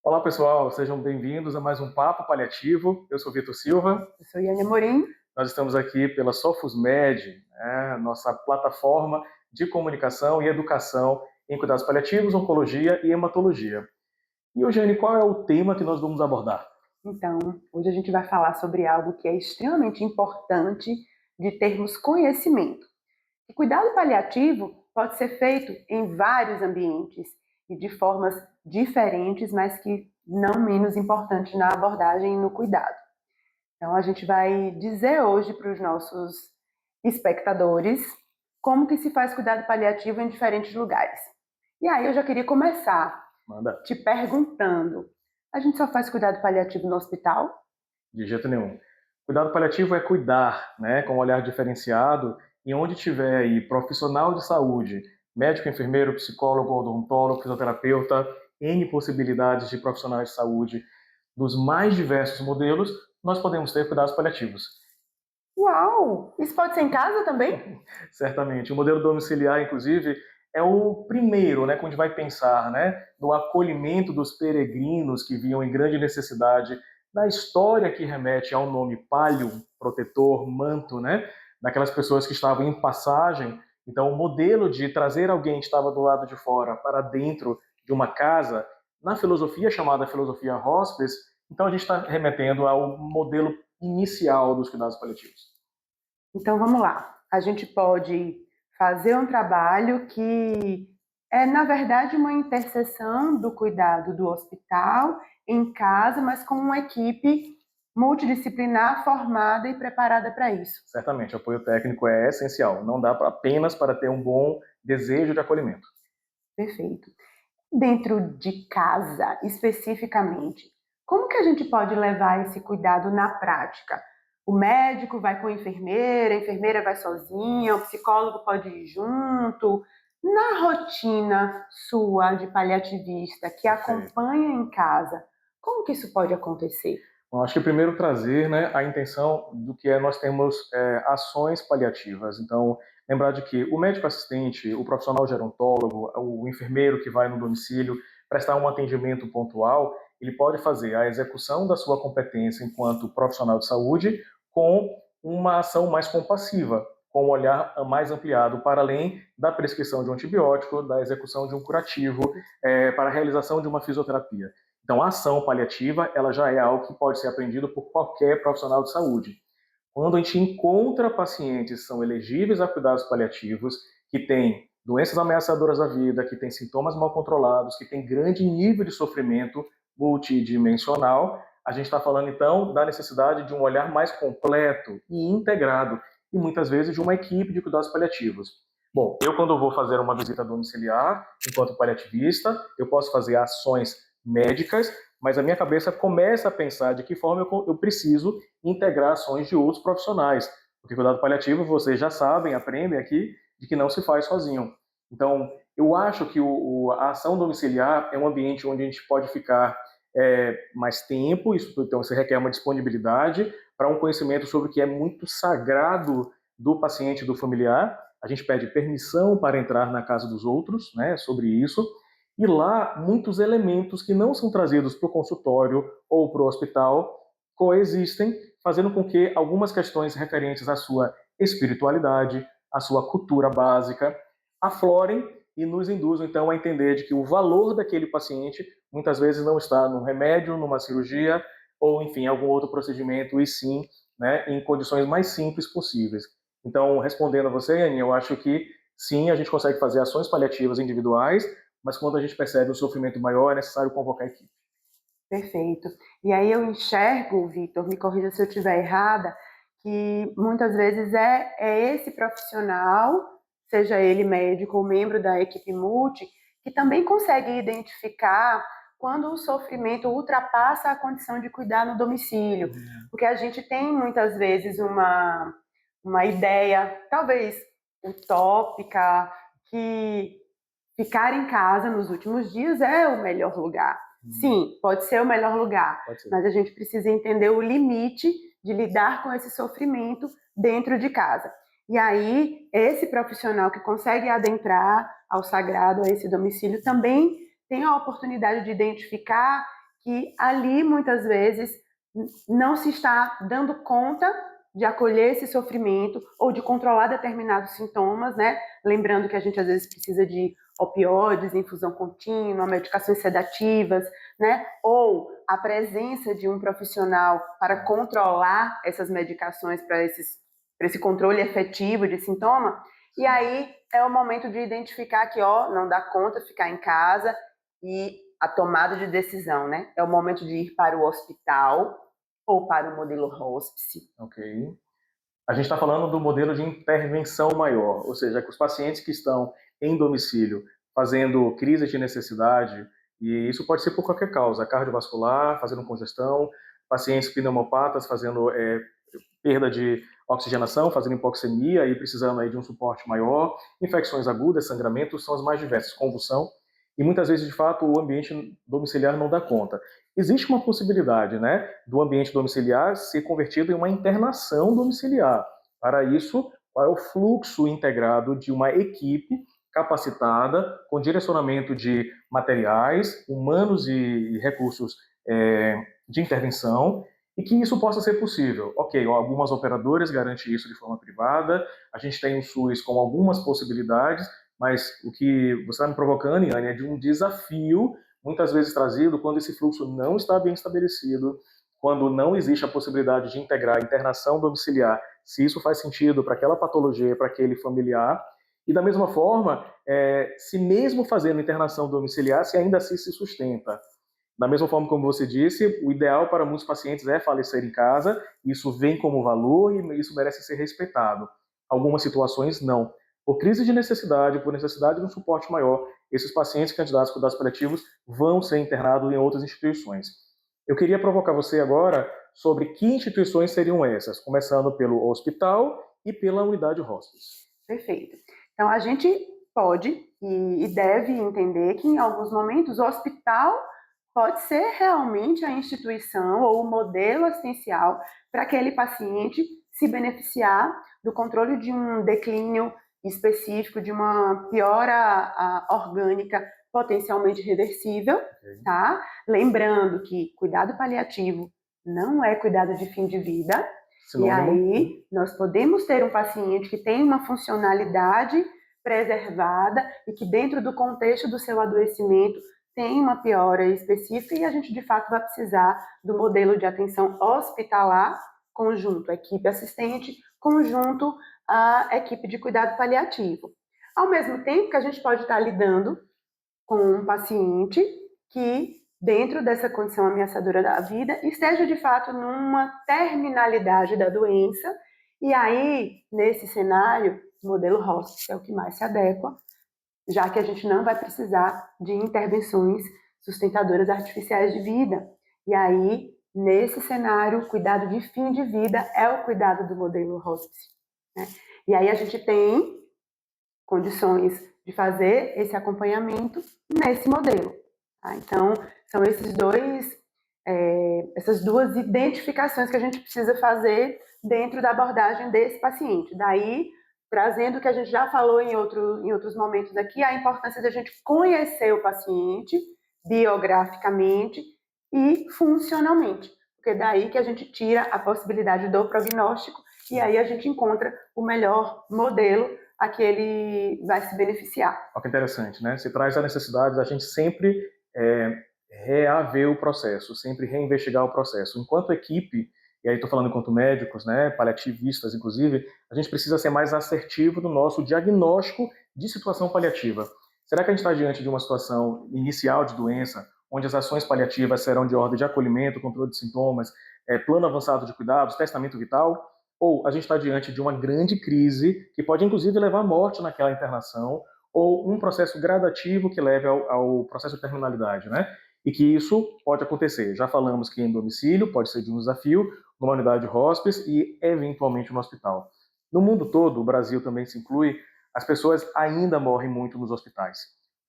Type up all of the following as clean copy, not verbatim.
Olá, pessoal, sejam bem-vindos a mais um Papo Paliativo. Eu sou Vitor Silva. Eu sou Iane Amorim. Nós estamos aqui pela Sofusmed, nossa plataforma de comunicação e educação em cuidados paliativos, oncologia e hematologia. E, Eugênio, qual é o tema que nós vamos abordar? Então, hoje a gente vai falar sobre algo que é extremamente importante de termos conhecimento. O cuidado paliativo pode ser feito em vários ambientes e de formas diferentes, mas que não menos importantes na abordagem e no cuidado. Então, a gente vai dizer hoje para os nossos espectadores como que se faz cuidado paliativo em diferentes lugares. E aí eu já queria começar Manda. te perguntando: a gente só faz cuidado paliativo no hospital? De jeito nenhum. Cuidado paliativo é cuidar, com um olhar diferenciado, e onde tiver aí profissional de saúde, médico, enfermeiro, psicólogo, odontólogo, fisioterapeuta, N possibilidades de profissionais de saúde, dos mais diversos modelos, nós podemos ter cuidados paliativos. Uau! Isso pode ser em casa também? Certamente. O modelo domiciliar, inclusive, é o primeiro, quando a gente vai pensar, no acolhimento dos peregrinos que vinham em grande necessidade, da história que remete ao nome palio, protetor, manto, daquelas pessoas que estavam em passagem. Então, o modelo de trazer alguém que estava do lado de fora para dentro de uma casa, na filosofia chamada filosofia hospice, então a gente está remetendo ao modelo inicial dos cuidados paliativos. Então vamos lá. A gente pode fazer um trabalho que é, na verdade, uma interseção do cuidado do hospital em casa, mas com uma equipe multidisciplinar formada e preparada para isso. Certamente, o apoio técnico é essencial. Não dá apenas para ter um bom desejo de acolhimento. Perfeito. Dentro de casa, especificamente, como que a gente pode levar esse cuidado na prática? O médico vai com a enfermeira vai sozinha, o psicólogo pode ir junto. Na rotina sua de paliativista, que acompanha em casa, como que isso pode acontecer? Bom, acho que primeiro trazer a intenção do que nós temos ações paliativas. Então, lembrar de que o médico assistente, o profissional gerontólogo, o enfermeiro que vai no domicílio prestar um atendimento pontual, ele pode fazer a execução da sua competência enquanto profissional de saúde com uma ação mais compassiva, com um olhar mais ampliado para além da prescrição de um antibiótico, da execução de um curativo, para a realização de uma fisioterapia. Então, a ação paliativa, ela já é algo que pode ser aprendido por qualquer profissional de saúde. Quando a gente encontra pacientes que são elegíveis a cuidados paliativos, que têm doenças ameaçadoras da vida, que têm sintomas mal controlados, que têm grande nível de sofrimento multidimensional, a gente está falando, então, da necessidade de um olhar mais completo e integrado, e muitas vezes de uma equipe de cuidados paliativos. Bom, eu quando vou fazer uma visita domiciliar, enquanto paliativista, eu posso fazer ações médicas, mas a minha cabeça começa a pensar de que forma eu preciso integrar ações de outros profissionais. Porque cuidado paliativo, vocês já sabem, aprendem aqui, de que não se faz sozinho. Então, eu acho que a ação domiciliar é um ambiente onde a gente pode ficar mais tempo, então isso requer uma disponibilidade para um conhecimento sobre o que é muito sagrado do paciente, do familiar. A gente pede permissão para entrar na casa dos outros, sobre isso. E lá, muitos elementos que não são trazidos para o consultório ou para o hospital coexistem, fazendo com que algumas questões referentes à sua espiritualidade, à sua cultura básica, aflorem e nos induzam, então, a entender de que o valor daquele paciente muitas vezes não está num remédio, numa cirurgia ou, enfim, algum outro procedimento, e sim, em condições mais simples possíveis. Então, respondendo a você, Anny, eu acho que sim, a gente consegue fazer ações paliativas individuais, mas quando a gente percebe um sofrimento maior, é necessário convocar a equipe. Perfeito. E aí eu enxergo, Vitor, me corrija se eu estiver errada, que muitas vezes é esse profissional, seja ele médico ou membro da equipe multi, que também consegue identificar quando o sofrimento ultrapassa a condição de cuidar no domicílio. Porque a gente tem muitas vezes uma ideia, talvez utópica, que ficar em casa nos últimos dias é o melhor lugar. Sim, pode ser o melhor lugar, mas a gente precisa entender o limite de lidar com esse sofrimento dentro de casa. E aí, esse profissional que consegue adentrar ao sagrado, a esse domicílio, também tem a oportunidade de identificar que ali, muitas vezes, não se está dando conta de acolher esse sofrimento ou de controlar determinados sintomas, né? Lembrando que a gente às vezes precisa de opioides, infusão contínua, medicações sedativas, né? Ou a presença de um profissional para controlar essas medicações para esse controle efetivo de sintoma. E aí é o momento de identificar que, ó, não dá conta ficar em casa e a tomada de decisão, né? É o momento de ir para o hospital ou para o modelo hospice. Ok. A gente está falando do modelo de intervenção maior, ou seja, que os pacientes que estão em domicílio fazendo crise de necessidade, e isso pode ser por qualquer causa, cardiovascular, fazendo congestão, pacientes pneumopatas fazendo perda de oxigenação, fazendo hipoxemia e precisando aí de um suporte maior, infecções agudas, sangramentos são as mais diversas, convulsão, e muitas vezes, de fato, o ambiente domiciliar não dá conta. Existe uma possibilidade, né, do ambiente domiciliar ser convertido em uma internação domiciliar. Para isso, qual é o fluxo integrado de uma equipe capacitada, com direcionamento de materiais, humanos e recursos de intervenção, e que isso possa ser possível. Ok, algumas operadoras garantem isso de forma privada, a gente tem o SUS com algumas possibilidades, mas o que você está me provocando, Iane, é de um desafio, muitas vezes trazido quando esse fluxo não está bem estabelecido, quando não existe a possibilidade de integrar a internação domiciliar, se isso faz sentido para aquela patologia, para aquele familiar, e da mesma forma, se mesmo fazendo internação domiciliar, se ainda assim se sustenta. Da mesma forma como você disse, o ideal para muitos pacientes é falecer em casa, isso vem como valor e isso merece ser respeitado. Algumas situações não. Por crise de necessidade, por necessidade de um suporte maior, esses pacientes candidatos a cuidados paliativos vão ser internados em outras instituições. Eu queria provocar você agora sobre que instituições seriam essas, começando pelo hospital e pela unidade hospice. Perfeito. Então, a gente pode e deve entender que, em alguns momentos, o hospital pode ser realmente a instituição ou o modelo assistencial para aquele paciente se beneficiar do controle de um declínio específico, de uma piora orgânica potencialmente reversível, tá? Lembrando que cuidado paliativo não é cuidado de fim de vida. Sinônimo. E aí, nós podemos ter um paciente que tem uma funcionalidade preservada e que, dentro do contexto do seu adoecimento, tem uma piora específica e a gente, de fato, vai precisar do modelo de atenção hospitalar, conjunto equipe assistente, conjunto a equipe de cuidado paliativo. Ao mesmo tempo que a gente pode estar lidando com um paciente que, dentro dessa condição ameaçadora da vida, esteja, de fato, numa terminalidade da doença, e aí, nesse cenário, o modelo hospice é o que mais se adequa, já que a gente não vai precisar de intervenções sustentadoras artificiais de vida. E aí, nesse cenário, o cuidado de fim de vida é o cuidado do modelo hospice, né? E aí a gente tem condições de fazer esse acompanhamento nesse modelo, tá? Então, são essas duas identificações que a gente precisa fazer dentro da abordagem desse paciente. Daí, trazendo o que a gente já falou em outros momentos aqui, a importância da gente conhecer o paciente biograficamente e funcionalmente, porque daí que a gente tira a possibilidade do prognóstico e aí a gente encontra o melhor modelo a que ele vai se beneficiar. Olha que interessante, né? Se traz a necessidade da gente sempre reaver o processo, sempre reinvestigar o processo. Enquanto equipe, e aí estou falando enquanto médicos, né, paliativistas, inclusive, a gente precisa ser mais assertivo no nosso diagnóstico de situação paliativa. Será que a gente está diante de uma situação inicial de doença, onde as ações paliativas serão de ordem de acolhimento, controle de sintomas, plano avançado de cuidados, testamento vital? Ou a gente está diante de uma grande crise que pode, inclusive, levar à morte naquela internação, ou um processo gradativo que leve ao processo de terminalidade, né? E que isso pode acontecer. Já falamos que em domicílio pode ser de um desafio, numa unidade hospice e, eventualmente, no hospital. No mundo todo, o Brasil também se inclui, as pessoas ainda morrem muito nos hospitais.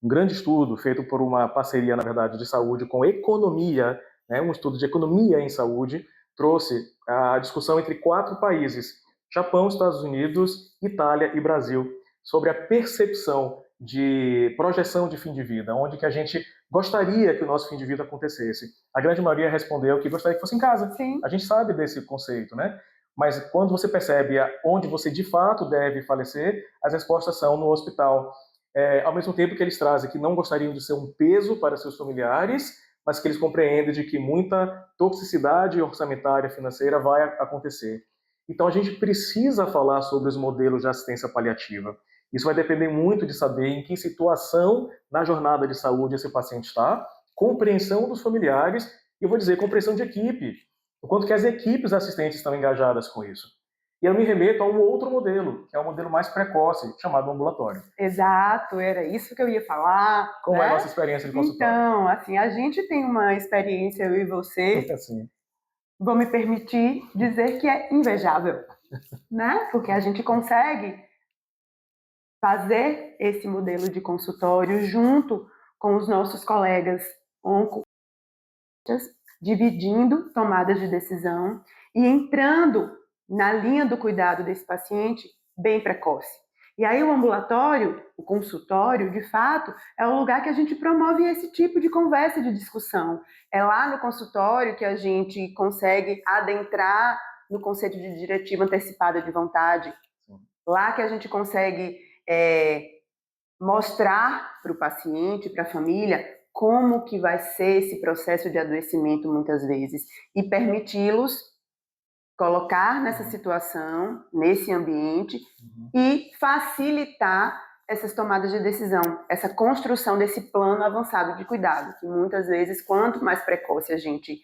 Um grande estudo feito por uma parceria, na verdade, de saúde com economia, né, um estudo de economia em saúde, trouxe a discussão entre 4 países, Japão, Estados Unidos, Itália e Brasil, sobre a percepção de projeção de fim de vida, onde que a gente gostaria que o nosso fim de vida acontecesse? A grande maioria respondeu que gostaria que fosse em casa. Sim. A gente sabe desse conceito, né? Mas quando você percebe onde você de fato deve falecer, as respostas são no hospital. Ao mesmo tempo que eles trazem que não gostariam de ser um peso para seus familiares, mas que eles compreendem de que muita toxicidade orçamentária financeira vai acontecer. Então a gente precisa falar sobre os modelos de assistência paliativa. Isso vai depender muito de saber em que situação na jornada de saúde esse paciente está, compreensão dos familiares e, eu vou dizer, compreensão de equipe, o quanto que as equipes assistentes estão engajadas com isso. E eu me remeto a um outro modelo, que é o modelo mais precoce, chamado ambulatório. Exato, era isso que eu ia falar. Como né? é a nossa experiência de consultório? Então, assim, a gente tem uma experiência, eu e você, Assim. vou me permitir dizer que é invejável, né? Porque a gente consegue fazer esse modelo de consultório junto com os nossos colegas oncologistas, dividindo tomadas de decisão e entrando na linha do cuidado desse paciente bem precoce. E aí o ambulatório, o consultório, de fato, é o lugar que a gente promove esse tipo de conversa e de discussão. É lá no consultório que a gente consegue adentrar no conceito de diretiva antecipada de vontade. Lá que a gente consegue mostrar para o paciente, para a família, como que vai ser esse processo de adoecimento muitas vezes e permiti-los colocar nessa situação, nesse ambiente e facilitar essas tomadas de decisão, essa construção desse plano avançado de cuidado, que muitas vezes, quanto mais precoce a gente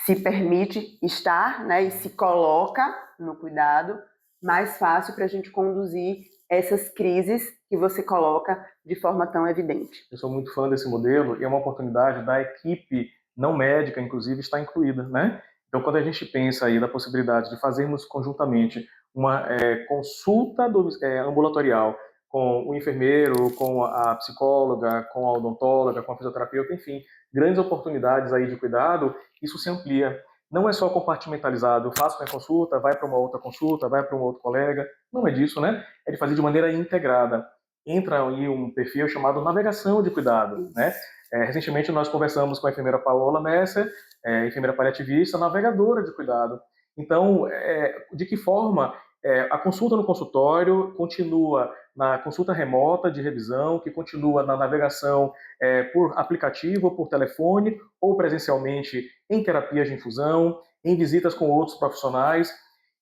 se permite estar, né, e se coloca no cuidado, mais fácil para a gente conduzir essas crises que você coloca de forma tão evidente. Eu sou muito fã desse modelo e é uma oportunidade da equipe não médica, inclusive, estar incluída, né? Então, quando a gente pensa aí da possibilidade de fazermos conjuntamente uma consulta ambulatorial com o enfermeiro, com a psicóloga, com a odontóloga, com a fisioterapeuta, enfim, grandes oportunidades aí de cuidado, isso se amplia. Não é só compartimentalizado, eu faço minha consulta, vai para uma outra consulta, vai para um outro colega, não é disso, né? É de fazer de maneira integrada. Entra aí um perfil chamado navegação de cuidado, né? Recentemente nós conversamos com a enfermeira Paola Messer, enfermeira paliativista, navegadora de cuidado. Então, de que forma a consulta no consultório continua na consulta remota de revisão, que continua na navegação por aplicativo, ou por telefone, ou presencialmente em terapias de infusão, em visitas com outros profissionais.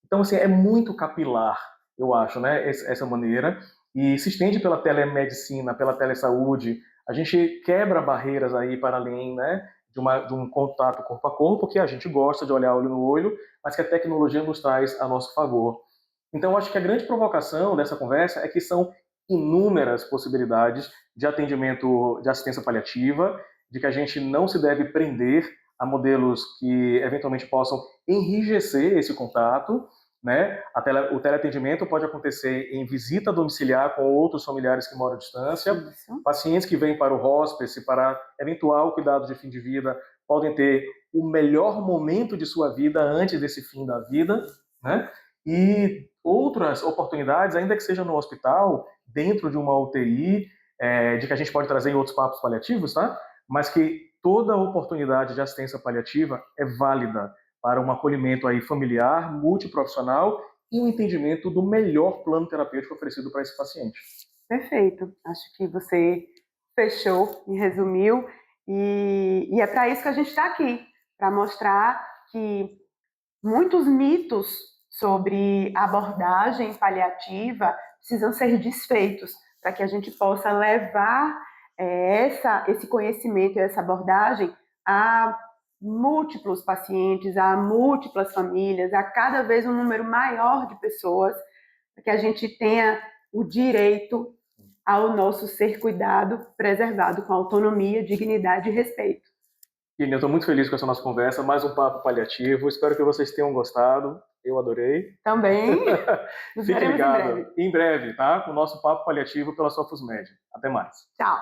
Então, assim, é muito capilar, eu acho, né, essa maneira, e se estende pela telemedicina, pela telesaúde. A gente quebra barreiras aí para além, né, de um contato corpo a corpo, que a gente gosta de olhar olho no olho, mas que a tecnologia nos traz a nosso favor. Então, eu acho que a grande provocação dessa conversa é que são inúmeras possibilidades de atendimento de assistência paliativa, de que a gente não se deve prender a modelos que eventualmente possam enrijecer esse contato, né? O teleatendimento pode acontecer em visita domiciliar com outros familiares que moram à distância. Isso. Pacientes que vêm para o hospice, para eventual cuidado de fim de vida, podem ter o melhor momento de sua vida antes desse fim da vida, né? E outras oportunidades, ainda que seja no hospital, dentro de uma UTI, de que a gente pode trazer em outros papos paliativos, tá? Mas que toda oportunidade de assistência paliativa é válida para um acolhimento aí familiar, multiprofissional e um entendimento do melhor plano terapêutico oferecido para esse paciente. Perfeito. Acho que você fechou e resumiu. E é para isso que a gente está aqui, para mostrar que muitos mitos sobre abordagem paliativa precisam ser desfeitos, para que a gente possa levar esse conhecimento e essa abordagem a múltiplos pacientes, a múltiplas famílias, a cada vez um número maior de pessoas, para que a gente tenha o direito ao nosso ser cuidado, preservado com autonomia, dignidade e respeito. Guilherme, eu estou muito feliz com essa nossa conversa, mais um papo paliativo. Espero que vocês tenham gostado. Eu adorei. Também. Fique ligado. Em breve, tá? O nosso papo paliativo pela Sofosmed. Até mais. Tchau.